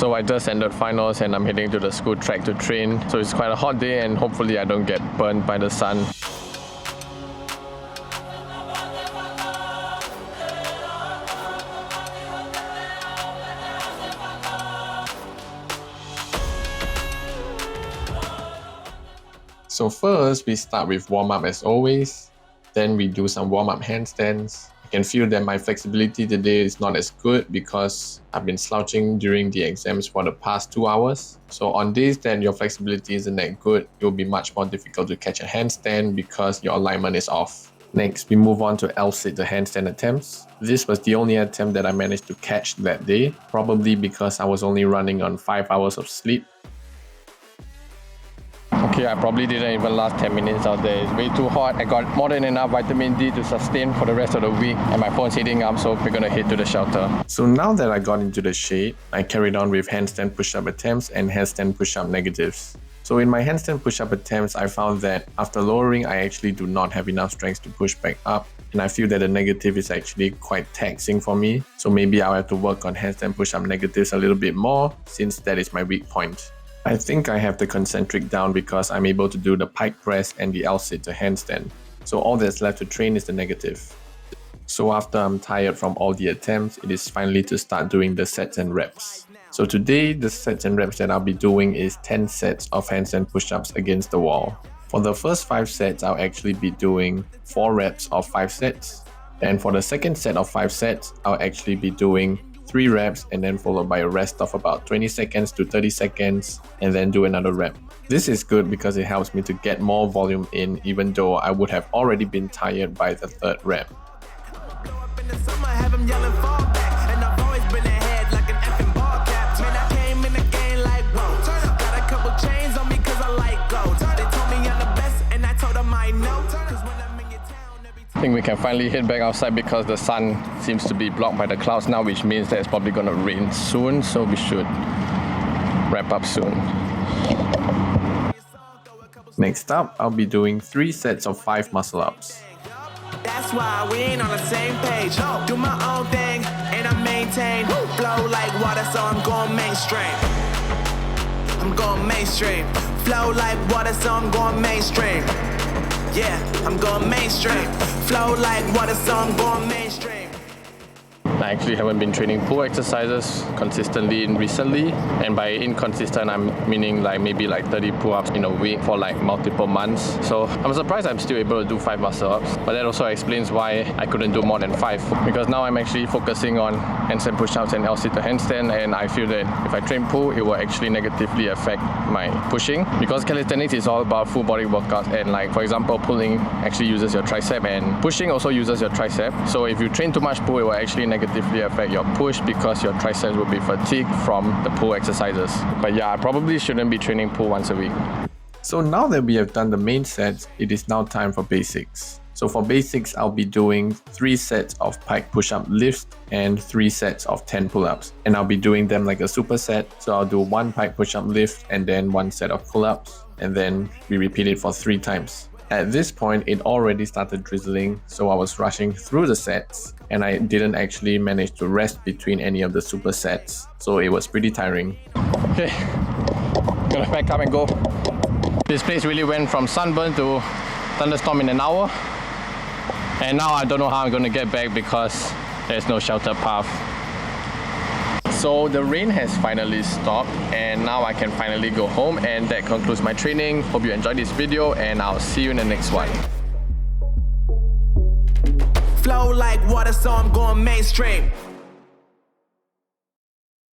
So I just ended finals and I'm heading to the school track to train. So it's quite a hot day and hopefully I don't get burned by the sun. So first we start with warm-up as always. Then we do some warm-up handstands. I can feel that my flexibility today is not as good because I've been slouching during the exams for the past 2 hours. So on days that your flexibility isn't that good, it will be much more difficult to catch a handstand because your alignment is off. Next, we move on to L-sit to handstand attempts. This was the only attempt that I managed to catch that day, probably because I was only running on 5 hours of sleep. Okay, I probably didn't even last 10 minutes out there. It's way too hot. I got more than enough vitamin D to sustain for the rest of the week, and my phone's heating up, so we're gonna head to the shelter. So now that I got into the shade, I carried on with handstand push-up attempts and handstand push-up negatives. So in my handstand push-up attempts, I found that after lowering, I actually do not have enough strength to push back up, and I feel that the negative is actually quite taxing for me. So maybe I'll have to work on handstand push-up negatives a little bit more, since that is my weak point. I think I have the concentric down because I'm able to do the pike press and the L-sit to handstand. So all that's left to train is the negative. So after I'm tired from all the attempts, it is finally to start doing the sets and reps. So today, the sets and reps that I'll be doing is 10 sets of handstand push-ups against the wall. For the first 5 sets, I'll actually be doing 4 reps of 5 sets. And for the second set of 5 sets, I'll actually be doing 3 reps and then followed by a rest of about 20 seconds to 30 seconds and then do another rep. This is good because it helps me to get more volume in even though I would have already been tired by the 3rd rep. I think we can finally head back outside because the sun seems to be blocked by the clouds now, which means that it's probably going to rain soon, so we should wrap up soon. Next up, I'll be doing 3 sets of 5 muscle ups. That's why we ain't on the same page. Do my own thing and I maintain. Flow like water, so I'm going mainstream. I'm going mainstream. Flow like water, so I'm going mainstream. Yeah, I'm going mainstream. Flow like water, so I'm going mainstream. I actually haven't been training pool exercises consistently recently, and by inconsistent I'm meaning like maybe like 30 pull-ups in a week for like multiple months. So I'm surprised I'm still able to do 5 muscle-ups, but that also explains why I couldn't do more than 5, because now I'm actually focusing on handstand push-ups and L-sit to handstand, and I feel that if I train pool, it will actually negatively affect my pushing, because calisthenics is all about full body workouts, and like for example pulling actually uses your tricep and pushing also uses your tricep. So if you train too much pull, it will actually negatively affect your push because your triceps will be fatigued from the pull exercises. But yeah, I probably shouldn't be training pull once a week. So now that we have done the main sets, it is now time for basics. So for basics, I'll be doing 3 sets of pike push-up lifts and 3 sets of 10 pull-ups. And I'll be doing them like a superset. So I'll do 1 pike push-up lift and then 1 set of pull-ups. And then we repeat it for 3 times. At this point, it already started drizzling, so I was rushing through the sets and I didn't actually manage to rest between any of the supersets, so it was pretty tiring. Okay, gonna pack up and go. This place really went from sunburn to thunderstorm in an hour, and now I don't know how I'm gonna get back because there's no shelter path. So the rain has finally stopped and now I can finally go home, and that concludes my training. Hope you enjoyed this video and I'll see you in the next one. Flow like water, so I'm going mainstream.